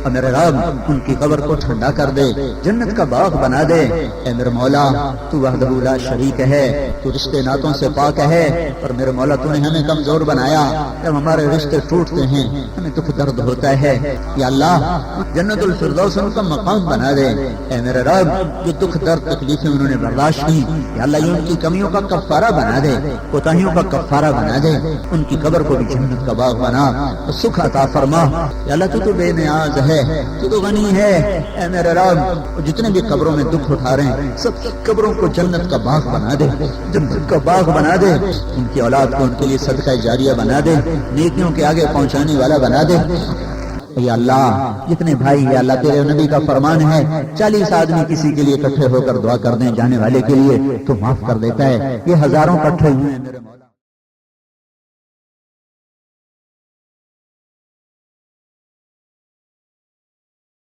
اور میرے رب ان کی قبر کو ٹھنڈا کر دے، جنت کا باغ بنا دے۔ اے میرے مولا تو وحدہ لا شریک ہے، تو رشتے ناتوں سے پاک ہے، اور میرے مولا تو نے ہمیں کمزور بنایا، جب ہمارے رشتے ٹوٹتے ہیں ہمیں دکھ درد ہوتا ہے، یا اللہ جنت الفردوس ان کا مقام بنا دے۔ اے میرے رب جو دکھ درد تکلیفیں انہوں نے برداشت کی، یا اللہ یہ ان کی کمیوں کا کفارہ بنا دے، کوتاہیوں کا کفارہ بنا دے، ان کی قبر کو بھی جنت کا باغ بنا، سکھ عطا فرما۔ یا اللہ تو بے نیاز ہے، تو غنی ہے۔ اے میرے رب جتنے بھی قبروں میں دکھ اٹھا رہے ہیں سب کی قبروں کو جنت کا باغ بنا دے، جنت کا باغ بنا دے، ان کی اولاد کو ان کے لیے صدقہ جاریہ بنا دے، نیکیوں کے آگے پہنچانے والا بنا دے۔ یا اللہ جتنے بھائی یا اللہ تیرے نبی کا فرمان ہے 40 آدمی کسی کے لیے اکٹھے ہو کر دعا کر دیں جانے والے کے لیے تو معاف کر دیتا ہے، یہ ہزاروں اکٹھے ہوئے ہیں میرے